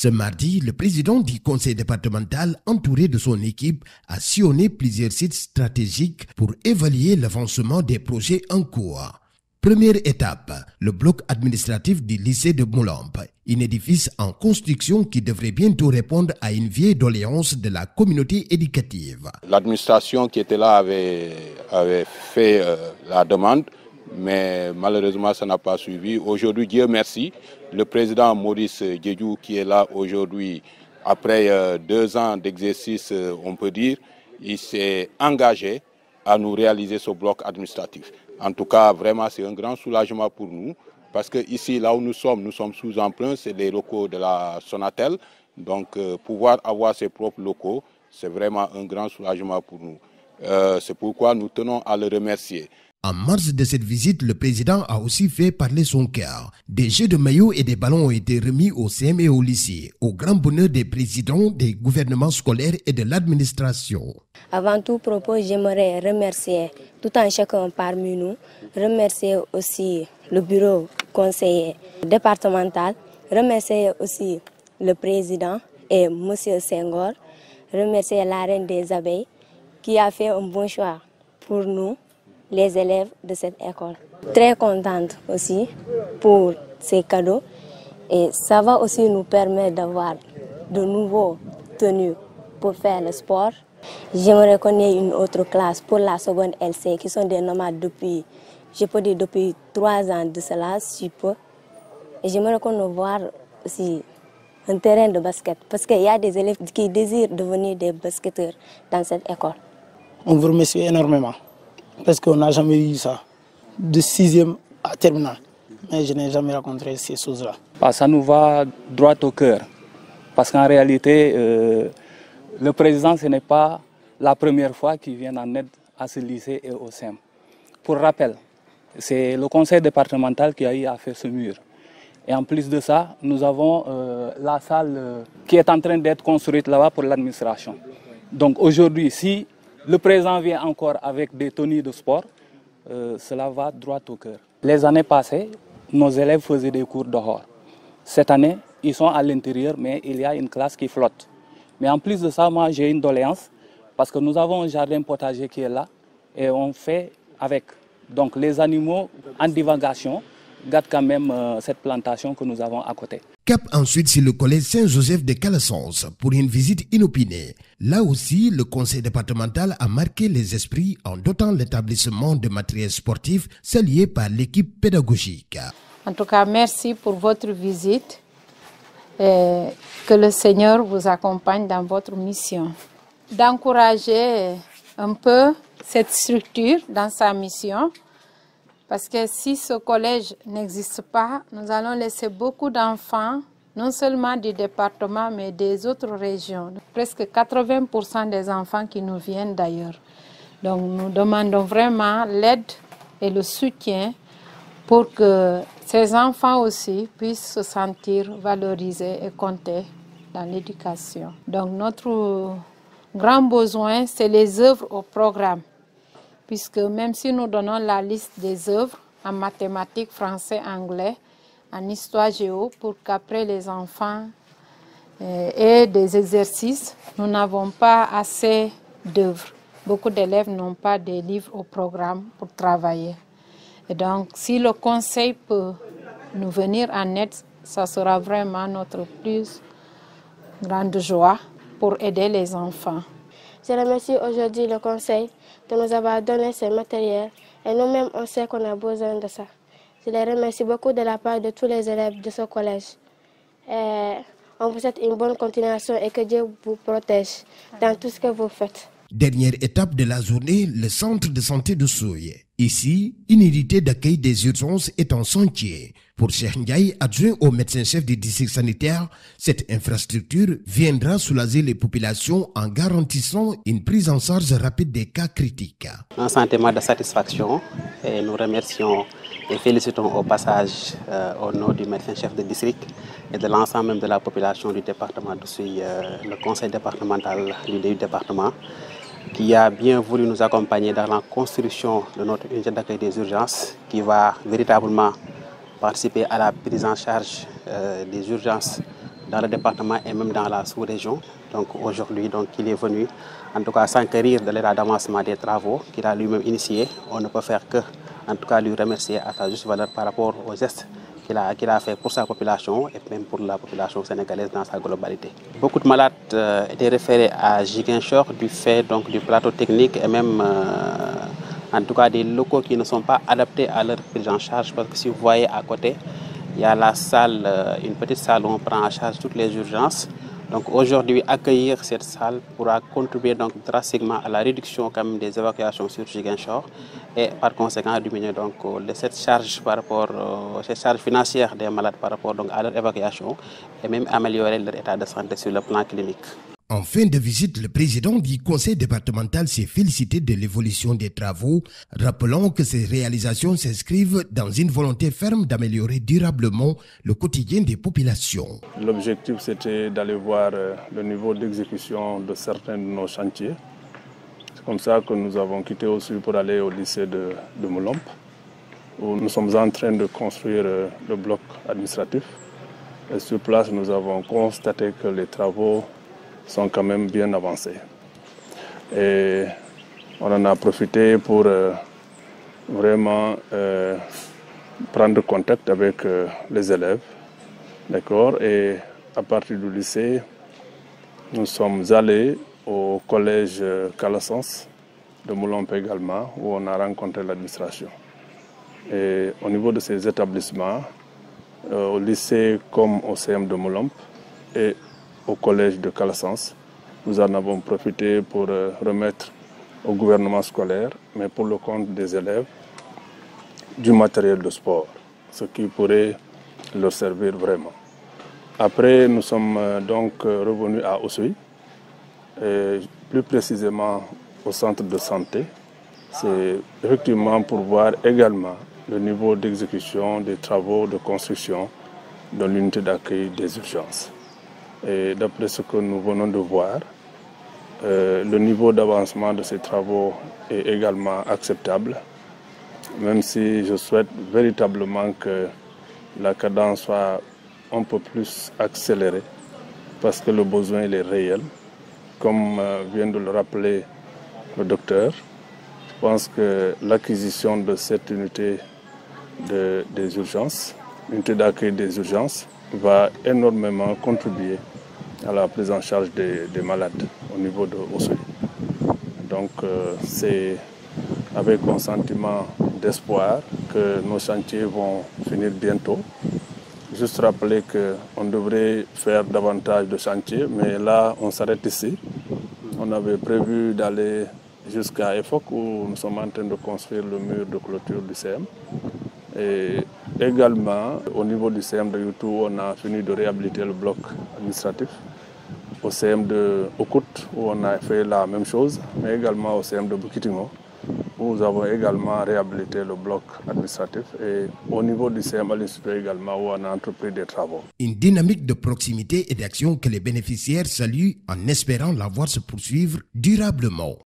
Ce mardi, le président du conseil départemental, entouré de son équipe, a sillonné plusieurs sites stratégiques pour évaluer l'avancement des projets en cours. Première étape, le bloc administratif du lycée de Moulamp, un édifice en construction qui devrait bientôt répondre à une vieille doléance de la communauté éducative. L'administration qui était là avait fait la demande, mais malheureusement ça n'a pas suivi. Aujourd'hui, Dieu merci, le président Maurice Diédhiou qui est là aujourd'hui, après 2 ans d'exercice, on peut dire, il s'est engagé à nous réaliser ce bloc administratif. En tout cas, vraiment, c'est un grand soulagement pour nous, parce que ici, là où nous sommes sous emprunt, c'est les locaux de la Sonatel. Donc, pouvoir avoir ses propres locaux, c'est vraiment un grand soulagement pour nous. C'est pourquoi nous tenons à le remercier. En marge de cette visite, le président a aussi fait parler son cœur. Des jeux de maillots et des ballons ont été remis au CM et au lycée, au grand bonheur des présidents, des gouvernements scolaires et de l'administration. Avant tout propos, j'aimerais remercier tout un chacun parmi nous, remercier aussi le bureau conseiller départemental, remercier aussi le président et M. Senghor, remercier la reine des abeilles qui a fait un bon choix pour nous, les élèves de cette école. Très contente aussi pour ces cadeaux et ça va aussi nous permettre d'avoir de nouveaux tenues pour faire le sport. J'aimerais qu'on ait une autre classe pour la seconde LC qui sont des nomades depuis, je peux dire depuis 3 ans de cela, si peu. Et j'aimerais qu'on voit aussi un terrain de basket parce qu'il y a des élèves qui désirent devenir des basketteurs dans cette école. On vous remercie énormément. Parce qu'on n'a jamais eu ça, de 6e à terminale. Mais je n'ai jamais rencontré ces choses-là. Ça nous va droit au cœur. Parce qu'en réalité, le président, ce n'est pas la première fois qu'il vient en aide à ce lycée et au CEM. Pour rappel, c'est le conseil départemental qui a eu à faire ce mur. Et en plus de ça, nous avons la salle qui est en train d'être construite là-bas pour l'administration. Donc aujourd'hui, si le président vient encore avec des tenues de sport, cela va droit au cœur. Les années passées, nos élèves faisaient des cours dehors. Cette année, ils sont à l'intérieur, mais il y a une classe qui flotte. Mais en plus de ça, moi j'ai une doléance, parce que nous avons un jardin potager qui est là, et on fait avec. Donc les animaux en divagation gardent quand même cette plantation que nous avons à côté. Cap ensuite sur le collège Saint-Joseph de Calassens pour une visite inopinée. Là aussi, le conseil départemental a marqué les esprits en dotant l'établissement de matériel sportif salué par l'équipe pédagogique. En tout cas, merci pour votre visite et que le Seigneur vous accompagne dans votre mission. D'encourager un peu cette structure dans sa mission. Parce que si ce collège n'existe pas, nous allons laisser beaucoup d'enfants, non seulement du département, mais des autres régions. Presque 80% des enfants qui nous viennent d'ailleurs. Donc nous demandons vraiment l'aide et le soutien pour que ces enfants aussi puissent se sentir valorisés et comptés dans l'éducation. Donc notre grand besoin, c'est les œuvres au programme. Puisque même si nous donnons la liste des œuvres en mathématiques, français, anglais, en histoire géo, pour qu'après les enfants aient des exercices, nous n'avons pas assez d'œuvres. Beaucoup d'élèves n'ont pas des livres au programme pour travailler. Et donc, si le conseil peut nous venir en aide, ça sera vraiment notre plus grande joie pour aider les enfants. Je remercie aujourd'hui le conseil de nous avoir donné ces matériels et nous-mêmes on sait qu'on a besoin de ça. Je les remercie beaucoup de la part de tous les élèves de ce collège. Et on vous souhaite une bonne continuation et que Dieu vous protège dans tout ce que vous faites. Dernière étape de la journée, le centre de santé de Souye. Ici, une unité d'accueil des urgences est en chantier. Pour Cheikh Ndiaye, adjoint au médecin-chef du district sanitaire, cette infrastructure viendra soulager les populations en garantissant une prise en charge rapide des cas critiques. Un sentiment de satisfaction et nous remercions et félicitons au passage au nom du médecin-chef de district et de l'ensemble de la population du département de Souye, le conseil départemental du département, qui a bien voulu nous accompagner dans la construction de notre unité d'accueil des urgences qui va véritablement participer à la prise en charge des urgences dans le département et même dans la sous-région. Donc aujourd'hui, il est venu, en tout cas, s'enquérir de l'état d'avancement des travaux qu'il a lui-même initiés. On ne peut faire que, en tout cas, lui remercier à sa juste valeur par rapport aux gestes qu'il a fait pour sa population et même pour la population sénégalaise dans sa globalité. Beaucoup de malades étaient référés à Ziguinchor du fait du plateau technique et même en tout cas des locaux qui ne sont pas adaptés à leur prise en charge, parce que si vous voyez à côté, il y a la salle, une petite salle où on prend en charge toutes les urgences. Donc aujourd'hui, accueillir cette salle pourra contribuer drastiquement à la réduction quand même des évacuations sur Ziguinchor et par conséquent diminuer cette charge par rapport cette charge financière des malades par rapport à leur évacuation et même améliorer leur état de santé sur le plan clinique. En fin de visite, le président du conseil départemental s'est félicité de l'évolution des travaux, rappelant que ces réalisations s'inscrivent dans une volonté ferme d'améliorer durablement le quotidien des populations. L'objectif, c'était d'aller voir le niveau d'exécution de certains de nos chantiers. C'est comme ça que nous avons quitté aussi pour aller au lycée de Moulomp, où nous sommes en train de construire le bloc administratif. Et sur place, nous avons constaté que les travaux sont quand même bien avancés. Et on en a profité pour vraiment prendre contact avec les élèves. D'accord? Et à partir du lycée, nous sommes allés au collège Calassens de Moulomp également, où on a rencontré l'administration. Et au niveau de ces établissements, au lycée comme au CM de Moulomp et au collège de Calassens, nous en avons profité pour remettre au gouvernement scolaire, mais pour le compte des élèves, du matériel de sport, ce qui pourrait leur servir vraiment. Après, nous sommes revenus à Oussouye, et plus précisément au centre de santé. C'est effectivement pour voir également le niveau d'exécution des travaux de construction de l'unité d'accueil des urgences. Et d'après ce que nous venons de voir, le niveau d'avancement de ces travaux est également acceptable, même si je souhaite véritablement que la cadence soit un peu plus accélérée, parce que le besoin il est réel. Comme vient de le rappeler le docteur, je pense que l'acquisition de cette unité des urgences, unité d'accueil des urgences, va énormément contribuer à la prise en charge des malades au niveau de Oussouye. Donc c'est avec un sentiment d'espoir que nos chantiers vont finir bientôt. Juste rappeler qu'on devrait faire davantage de chantiers, mais là on s'arrête ici. On avait prévu d'aller jusqu'à EFOC où nous sommes en train de construire le mur de clôture du CM. Et également, au niveau du CM de Youtou, on a fini de réhabiliter le bloc administratif. Au CM de Oukout, où on a fait la même chose, mais également au CM de Boukitingo, où nous avons également réhabilité le bloc administratif. Et au niveau du CM à l'Institut également, où on a entrepris des travaux. Une dynamique de proximité et d'action que les bénéficiaires saluent en espérant la voir se poursuivre durablement.